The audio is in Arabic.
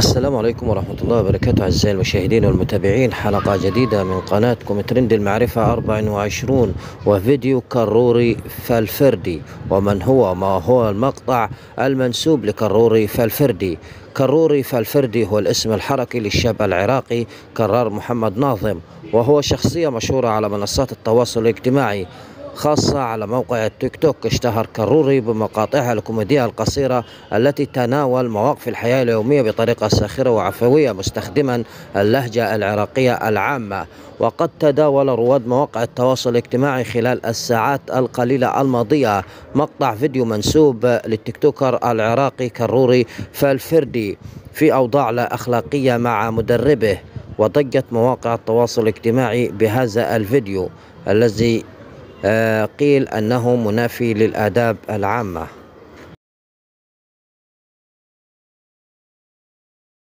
السلام عليكم ورحمة الله وبركاته. أعزائي المشاهدين والمتابعين، حلقة جديدة من قناتكم ترند المعرفة 24 وفيديو كروري فالفردي. ومن هو؟ ما هو المقطع المنسوب لكروري فالفردي؟ كروري فالفردي هو الاسم الحركي للشاب العراقي كرار محمد ناظم، وهو شخصية مشهورة على منصات التواصل الاجتماعي، خاصة على موقع التيك توك. اشتهر كروري بمقاطعها الكوميدية القصيرة التي تناول مواقف الحياة اليومية بطريقة ساخرة وعفوية مستخدما اللهجة العراقية العامة. وقد تداول رواد مواقع التواصل الاجتماعي خلال الساعات القليلة الماضية مقطع فيديو منسوب للتيك توكر العراقي كروري فالفردي في أوضاع لا أخلاقية مع مدربه، وضجت مواقع التواصل الاجتماعي بهذا الفيديو الذي قيل أنه منافي للآداب العامة.